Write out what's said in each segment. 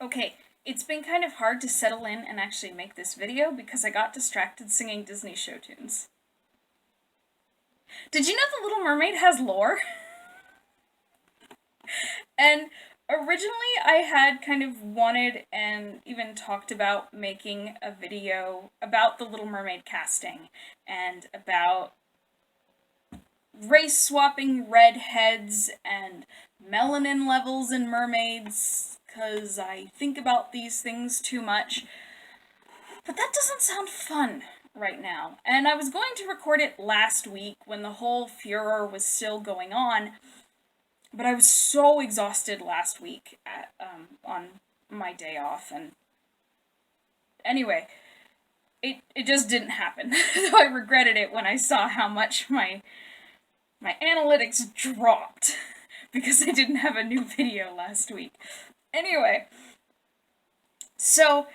Okay, it's been kind of hard to settle in and actually make this video because I got distracted singing Disney show tunes. Did you know The Little Mermaid has lore? And originally I had kind of wanted and even talked about making a video about The Little Mermaid casting and about race swapping redheads and melanin levels in mermaids, because I think about these things too much. But that doesn't sound fun right now. And I was going to record it last week when the whole furor was still going on, but I was so exhausted last week on my day off, and anyway, it just didn't happen. Though I regretted it when I saw how much my analytics dropped because I didn't have a new video last week. Anyway, so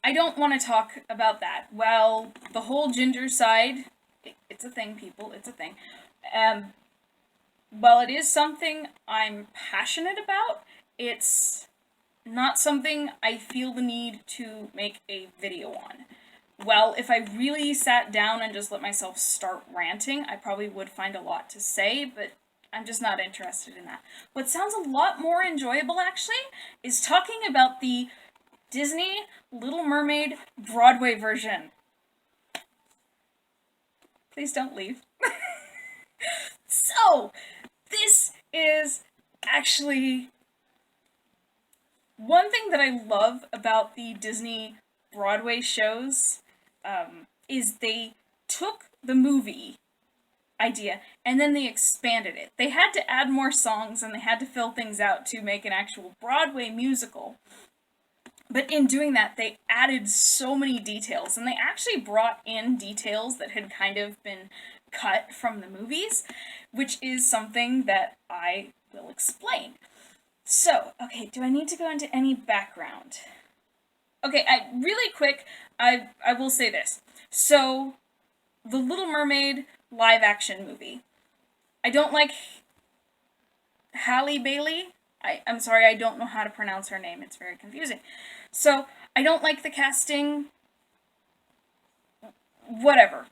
I don't want to talk about that. Well, the whole ginger side, it's a thing, people, it's a thing. While it is something I'm passionate about, it's not something I feel the need to make a video on. Well, if I really sat down and just let myself start ranting, I probably would find a lot to say, but I'm just not interested in that. What sounds a lot more enjoyable, actually, is talking about the Disney Little Mermaid Broadway version. Please don't leave. So, this is actually one thing that I love about the Disney Broadway shows, is they took the movie idea and then they expanded it. They had to add more songs and they had to fill things out to make an actual Broadway musical. But in doing that, they added so many details, and they actually brought in details that had kind of been cut from the movies, which is something that I will explain. So, okay, do I need to go into any background? Okay, really quick, I will say this. So, The Little Mermaid live-action movie. I don't like Halle Bailey. I'm sorry, I don't know how to pronounce her name. It's very confusing. So, I don't like the casting. Whatever.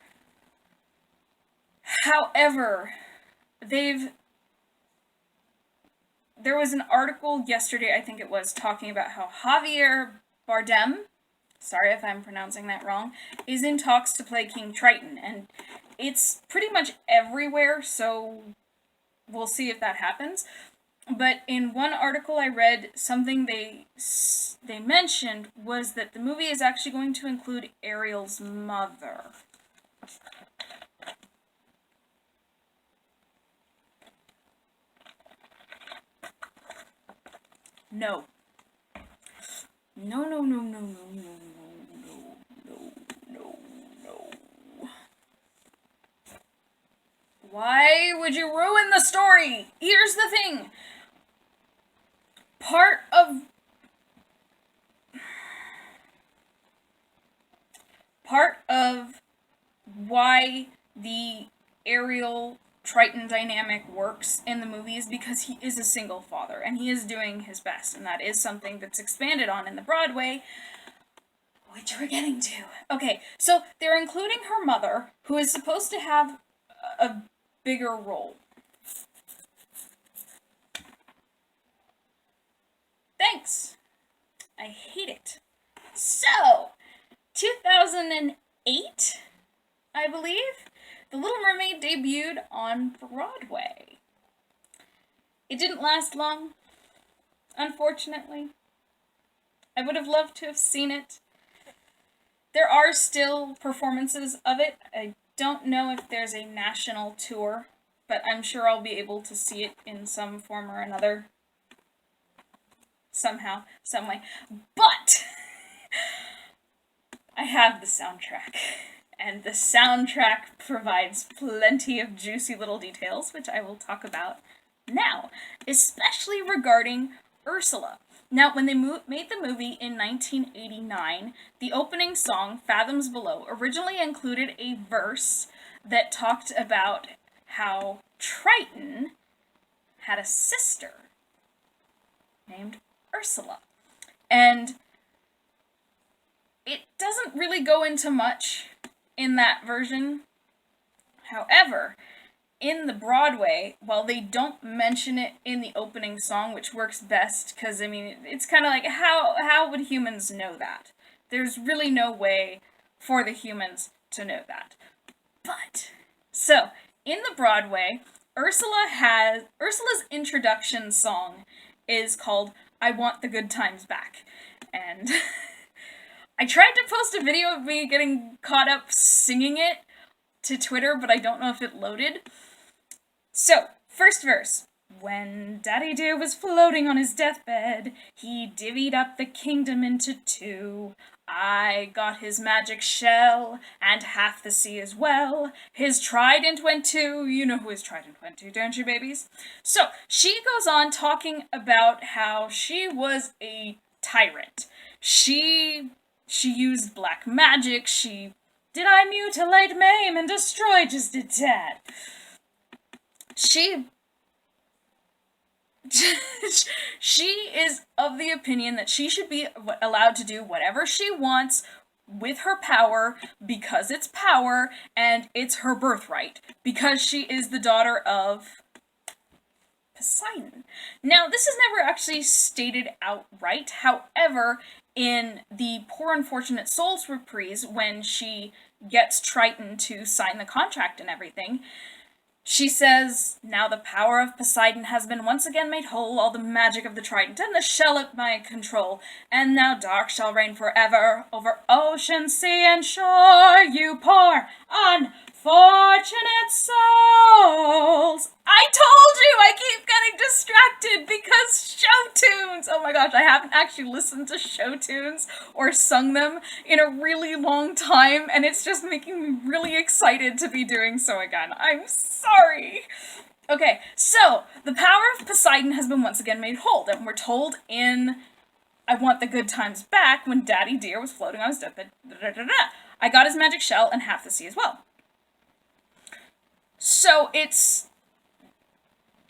However, there was an article yesterday, I think it was, talking about how Javier Bardem, sorry if I'm pronouncing that wrong, is in talks to play King Triton, and it's pretty much everywhere, so we'll see if that happens. But in one article I read, something they mentioned was that the movie is actually going to include Ariel's mother. No. No, no, no, no, no, no, no, no, no, no. Why would you ruin the story? Here's the thing. Part of why the Ariel Triton dynamic works in the movies because he is a single father and he is doing his best, and that is something that's expanded on in the Broadway, which we're getting to. Okay, so they're including her mother, who is supposed to have a bigger role. Thanks. I hate it. So, 2008, I believe, The Little Mermaid debuted on Broadway. It didn't last long, unfortunately. I would have loved to have seen it. There are still performances of it. I don't know if there's a national tour, but I'm sure I'll be able to see it in some form or another. Somehow, some way. But I have the soundtrack. And the soundtrack provides plenty of juicy little details, which I will talk about now, especially regarding Ursula. Now, when they made the movie in 1989, the opening song, Fathoms Below, originally included a verse that talked about how Triton had a sister named Ursula. And it doesn't really go into much in that version. However, in the Broadway, while they don't mention it in the opening song, which works best, because, I mean, it's kind of like, how would humans know that? There's really no way for the humans to know that. But, so, in the Broadway, Ursula's introduction song is called I Want the Good Times Back. And I tried to post a video of me getting caught up singing it to Twitter, but I don't know if it loaded. So, first verse. When Daddy Dear was floating on his deathbed, he divvied up the kingdom into two. I got his magic shell, and half the sea as well. His trident went to, you know who his trident went to, don't you, babies? So, she goes on talking about how she was a tyrant. She used black magic, did I mutilate, maim, and destroy just a tad? She is of the opinion that she should be allowed to do whatever she wants with her power because it's power and it's her birthright because she is the daughter of Poseidon. Now, this is never actually stated outright. However, in the Poor Unfortunate Souls reprise, when she gets Triton to sign the contract and everything, she says, now the power of Poseidon has been once again made whole, all the magic of the trident and the shell at my control, and now dark shall reign forever, over ocean, sea, and shore, you poor, unfortunate souls. I told you, I keep getting distracted because show tunes! Oh my gosh, I haven't actually listened to show tunes or sung them in a really long time, and it's just making me really excited to be doing so again. I'm sorry! Okay, so, the power of Poseidon has been once again made whole, and we're told in I Want the Good Times Back, when Daddy Dear was floating on his deathbed, I got his magic shell and half the sea as well. So,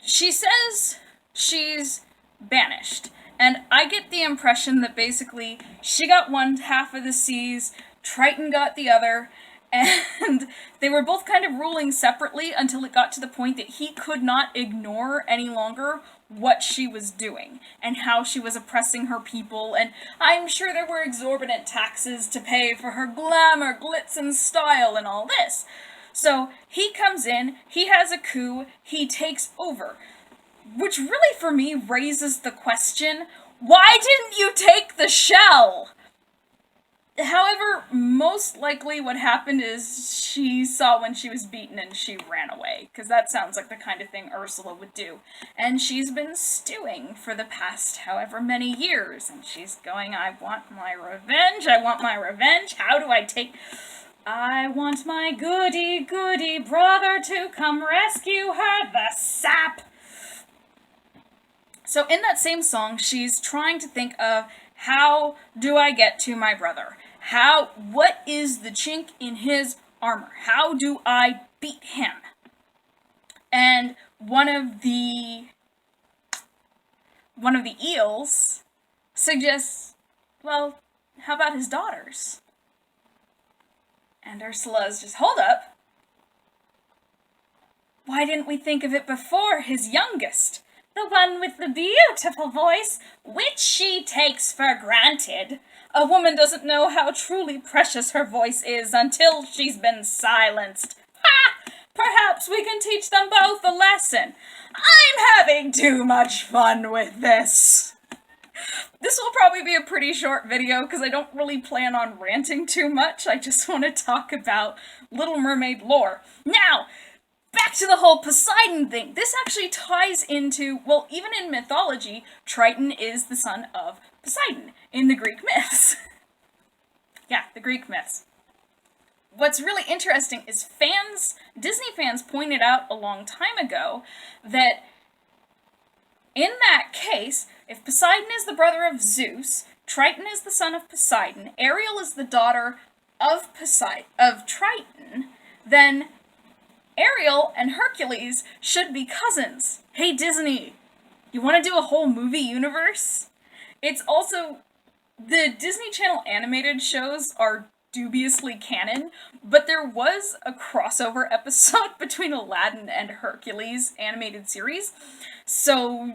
she says she's banished, and I get the impression that basically she got one half of the seas, Triton got the other, and they were both kind of ruling separately until it got to the point that he could not ignore any longer what she was doing and how she was oppressing her people, and I'm sure there were exorbitant taxes to pay for her glamour, glitz, and style and all this. So, he comes in, he has a coup, he takes over. Which really, for me, raises the question, why didn't you take the shell? However, most likely what happened is she saw when she was beaten and she ran away, because that sounds like the kind of thing Ursula would do. And she's been stewing for the past however many years, and she's going, I want my revenge, how do I take... I want my goody brother to come rescue her, the sap! So in that same song, she's trying to think of, how do I get to my brother? What is the chink in his armor? How do I beat him? And one of the eels suggests, well, how about his daughters? And Ursula's just, hold up. Why didn't we think of it before? His youngest. The one with the beautiful voice, which she takes for granted. A woman doesn't know how truly precious her voice is until she's been silenced. Ha! Perhaps we can teach them both a lesson. I'm having too much fun with this. This will probably be a pretty short video because I don't really plan on ranting too much. I just want to talk about Little Mermaid lore. Now, back to the whole Poseidon thing. This actually ties into, well, even in mythology, Triton is the son of Poseidon in the Greek myths. Yeah, the Greek myths. What's really interesting is Disney fans pointed out a long time ago that in that case, if Poseidon is the brother of Zeus, Triton is the son of Poseidon, Ariel is the daughter of Triton, then Ariel and Hercules should be cousins. Hey Disney, you want to do a whole movie universe? It's also, the Disney Channel animated shows are dubiously canon, but there was a crossover episode between Aladdin and Hercules animated series. So,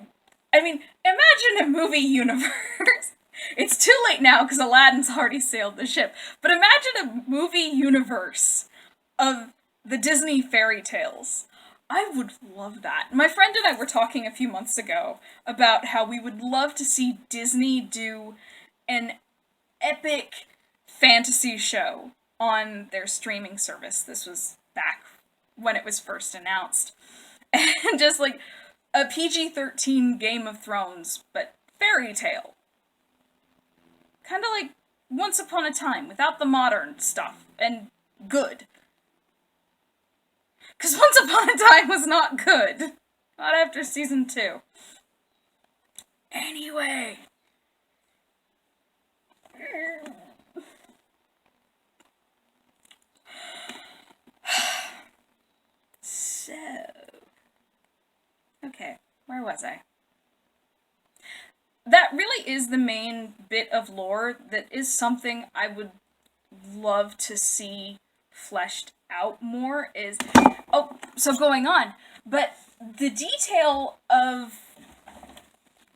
I mean, imagine a movie universe. It's too late now because Aladdin's already sailed the ship, but imagine a movie universe of the Disney fairy tales. I would love that. My friend and I were talking a few months ago about how we would love to see Disney do an epic fantasy show on their streaming service. This was back when it was first announced. And just like a PG-13 Game of Thrones, but fairy tale. Kind of like Once Upon a Time, without the modern stuff, and good. Because Once Upon a Time was not good. Not after season 2. Anyway. So. Okay, where was I? That really is the main bit of lore that is something I would love to see fleshed out more is... Oh, so going on. But the detail of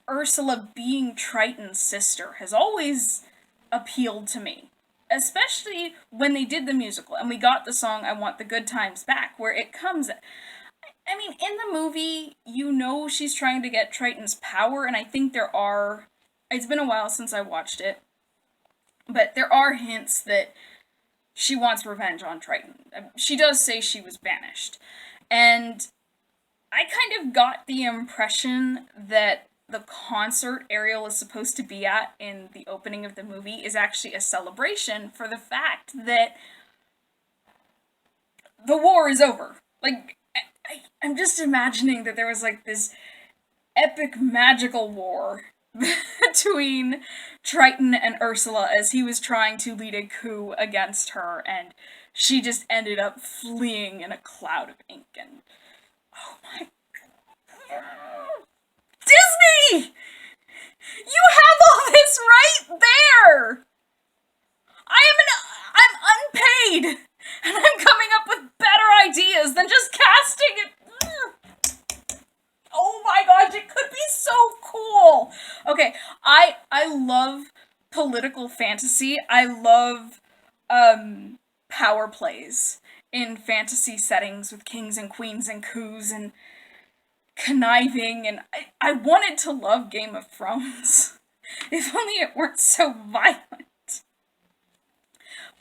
Ursula being Triton's sister has always appealed to me. Especially when they did the musical and we got the song I Want the Good Times Back, where it comes... I mean, in the movie, you know she's trying to get Triton's power, and I think there are... It's been a while since I watched it, but there are hints that she wants revenge on Triton. She does say she was banished. And I kind of got the impression that the concert Ariel is supposed to be at in the opening of the movie is actually a celebration for the fact that the war is over. Like, I'm just imagining that there was like this epic magical war between Triton and Ursula as he was trying to lead a coup against her, and she just ended up fleeing in a cloud of ink, and oh my god. Disney! You have all this right there! I'm unpaid, and I'm coming up with better ideas than just casting it. Oh my gosh, it could be so cool. Okay, I love political fantasy. I love power plays in fantasy settings with kings and queens and coups and conniving, and I wanted to love Game of Thrones. If only it weren't so violent.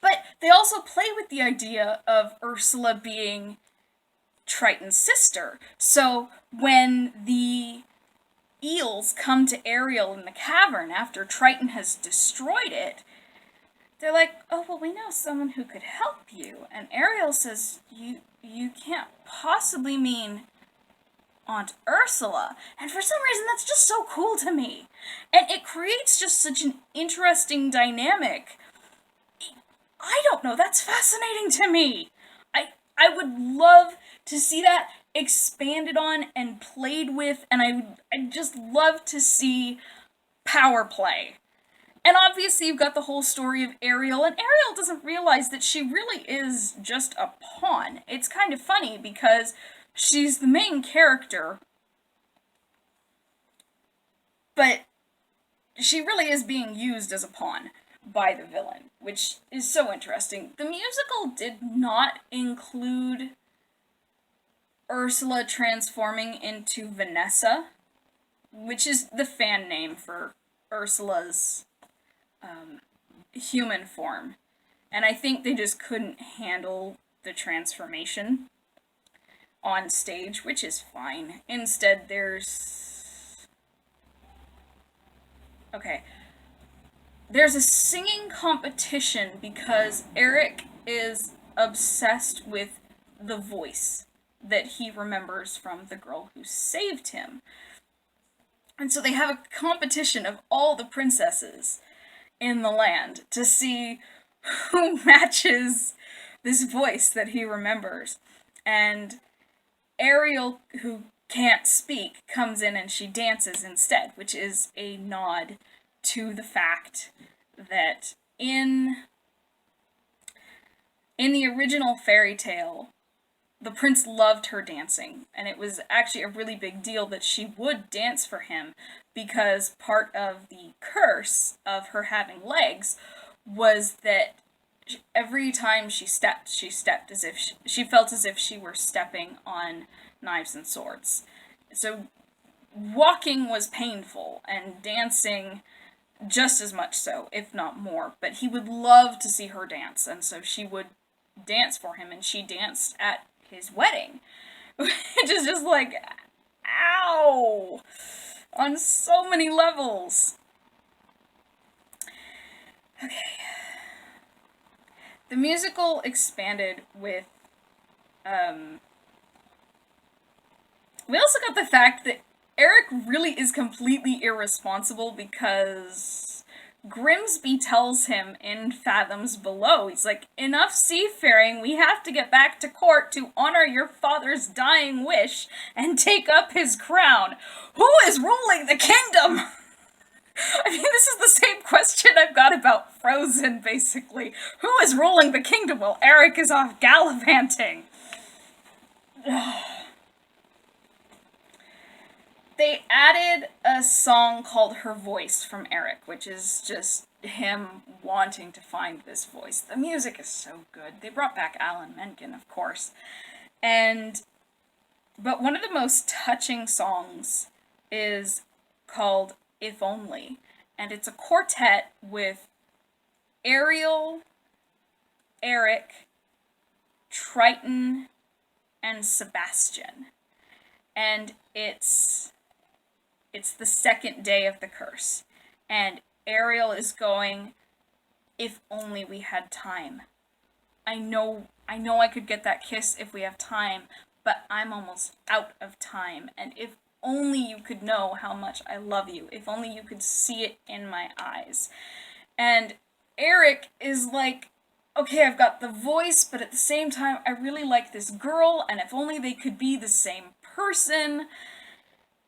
But they also play with the idea of Ursula being Triton's sister. So when the eels come to Ariel in the cavern after Triton has destroyed it, they're like, oh, well, we know someone who could help you. And Ariel says, you can't possibly mean Aunt Ursula. And for some reason, that's just so cool to me. And it creates just such an interesting dynamic. I don't know, that's fascinating to me. I would love to see that expanded on and played with, and I'd just love to see power play. And obviously you've got the whole story of Ariel, and Ariel doesn't realize that she really is just a pawn. It's kind of funny because she's the main character, but she really is being used as a pawn by the villain, which is so interesting. The musical did not include Ursula transforming into Vanessa, which is the fan name for Ursula's human form. And I think they just couldn't handle the transformation on stage, which is fine. Instead, there's... Okay. There's a singing competition because Eric is obsessed with the voice that he remembers from the girl who saved him. And so they have a competition of all the princesses in the land to see who matches this voice that he remembers. And Ariel, who can't speak, comes in and she dances instead, which is a nod to the fact that in the original fairy tale, the prince loved her dancing, and it was actually a really big deal that she would dance for him, because part of the curse of her having legs was that every time she stepped as if she felt as if she were stepping on knives and swords. So walking was painful, and dancing just as much so, if not more. But he would love to see her dance, and so she would dance for him, and she danced at his wedding, which is just like, ow, on so many levels. Okay. The musical expanded with, we also got the fact that Eric really is completely irresponsible, because Grimsby tells him in Fathoms Below, he's like, enough seafaring, we have to get back to court to honor your father's dying wish and take up his crown. Who is ruling the kingdom? I mean, this is the same question I've got about Frozen, basically. Who is ruling the kingdom while Eric is off gallivanting? They added a song called Her Voice from Eric, which is just him wanting to find this voice. The music is so good. They brought back Alan Menken, of course. But one of the most touching songs is called If Only, and it's a quartet with Ariel, Eric, Triton, and Sebastian. And it's the second day of the curse, and Ariel is going, if only we had time. I know I could get that kiss if we have time, but I'm almost out of time, and if only you could know how much I love you, if only you could see it in my eyes. And Eric is like, okay, I've got the voice, but at the same time, I really like this girl, and if only they could be the same person.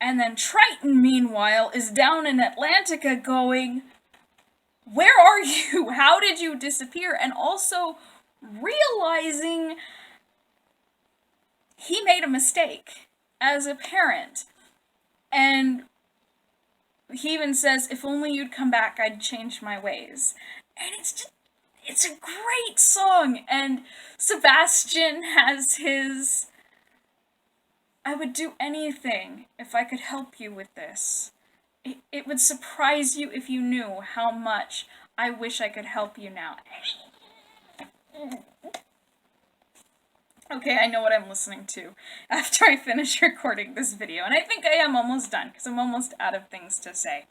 And then Triton, meanwhile, is down in Atlantica going, where are you? How did you disappear? And also realizing he made a mistake as a parent. And he even says, if only you'd come back, I'd change my ways. And it's a great song. And Sebastian has his, I would do anything if I could help you with this. It would surprise you if you knew how much I wish I could help you now. Okay, I know what I'm listening to after I finish recording this video, and I think I am almost done, because I'm almost out of things to say.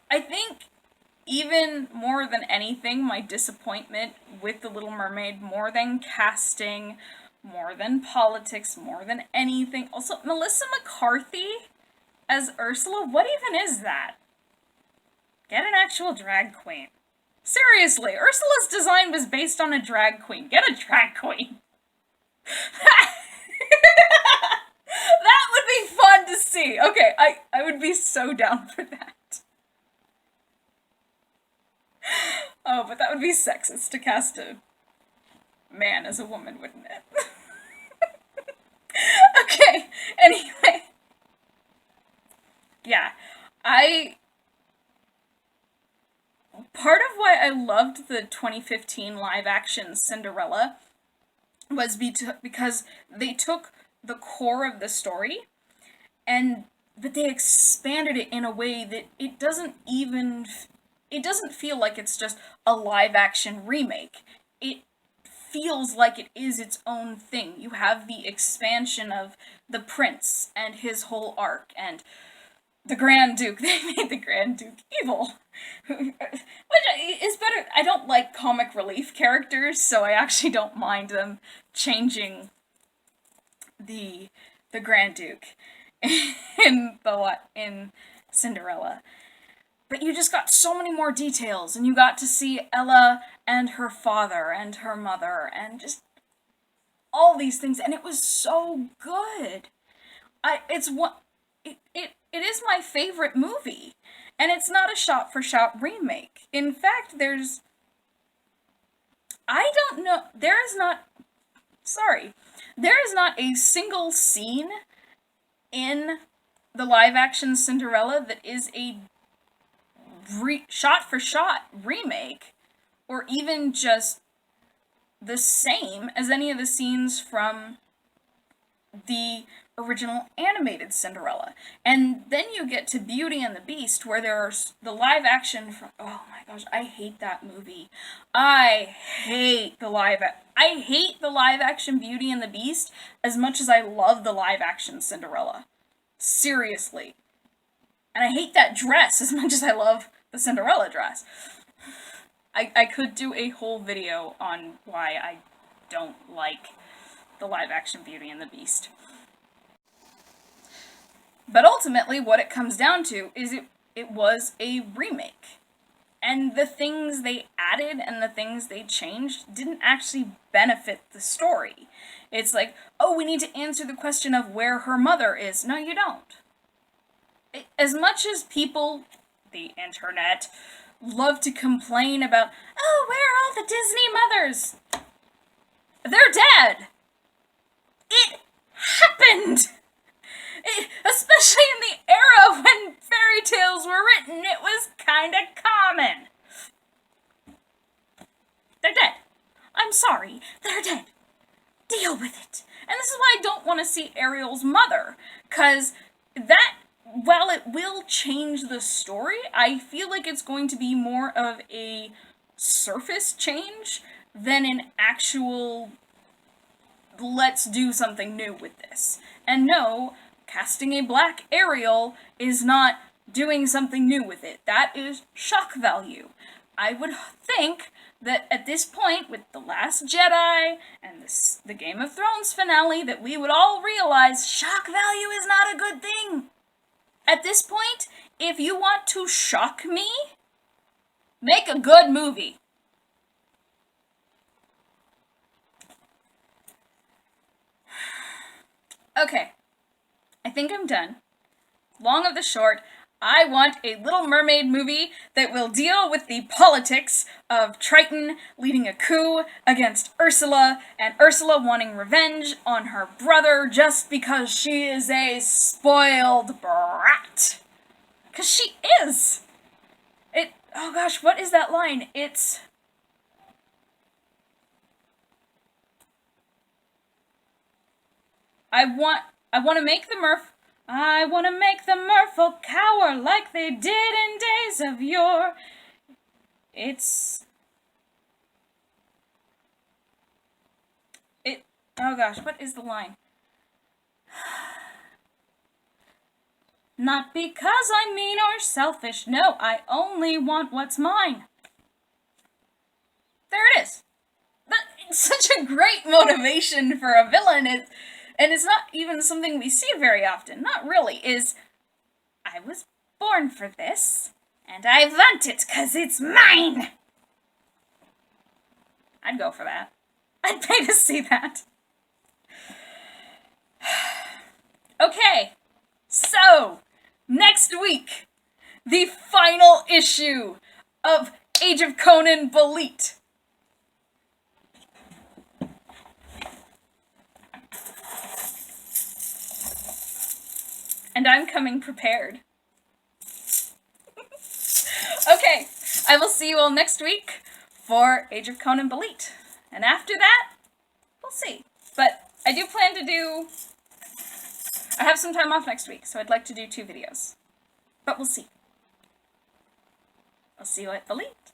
I think, even more than anything, my disappointment with The Little Mermaid, more than casting, more than politics, more than anything. Also, Melissa McCarthy as Ursula? What even is that? Get an actual drag queen. Seriously, Ursula's design was based on a drag queen. Get a drag queen. That would be fun to see. Okay, I would be so down for that. Oh, but that would be sexist to cast a man as a woman, wouldn't it? Okay, anyway. Yeah, part of why I loved the 2015 live-action Cinderella was because they took the core of the story, but they expanded it in a way that it doesn't feel like it's just a live-action remake. It feels like it is its own thing. You have the expansion of the prince and his whole arc, and the Grand Duke. They made the Grand Duke evil. Which is better. I don't like comic relief characters, so I actually don't mind them changing the Grand Duke in Cinderella. But you just got so many more details, and you got to see Ella and her father and her mother, and just all these things, and it was so good. It's it is my favorite movie. And it's not a shot-for-shot remake. In fact, I don't know, there is not a single scene in the live-action Cinderella that is a shot-for-shot remake, or even just the same as any of the scenes from the original animated Cinderella. And then you get to Beauty and the Beast, where there's the live action from, oh my gosh, I hate that movie. I hate the live action Beauty and the Beast as much as I love the live action Cinderella. Seriously. And I hate that dress as much as I love the Cinderella dress. I could do a whole video on why I don't like the live action Beauty and the Beast. But ultimately, what it comes down to is it was a remake. And the things they added and the things they changed didn't actually benefit the story. It's like, oh, we need to answer the question of where her mother is. No, you don't. As much as people, the internet, love to complain about, oh, where are all the Disney mothers? They're dead. It happened. Especially in the era when fairy tales were written, it was kind of common. They're dead. I'm sorry. They're dead. Deal with it. And this is why I don't want to see Ariel's mother. Because that, while it will change the story, I feel like it's going to be more of a surface change than an actual, let's do something new with this. And no, casting a black Ariel is not doing something new with it. That is shock value. I would think that at this point, with The Last Jedi and the Game of Thrones finale, that we would all realize shock value is not a good thing. At this point, if you want to shock me, make a good movie. Okay. I think I'm done. Long of the short, I want a Little Mermaid movie that will deal with the politics of Triton leading a coup against Ursula, and Ursula wanting revenge on her brother just because she is a spoiled brat. 'Cause she is! Oh gosh, what is that line? I want to make the merfolk cower like they did in days of yore. Oh gosh, what is the line? Not because I'm mean or selfish, no, I only want what's mine. There it is. It's such a great motivation for a villain. And it's not even something we see very often, not really, I was born for this, and I want it 'cause it's mine! I'd go for that. I'd pay to see that. Okay, so, next week, the final issue of Age of Conan Belit. And I'm coming prepared. Okay, I will see you all next week for Age of Conan Belit. And after that, we'll see. But I do plan to I have some time off next week, so I'd like to do 2 videos. But we'll see. I'll see you at Belit.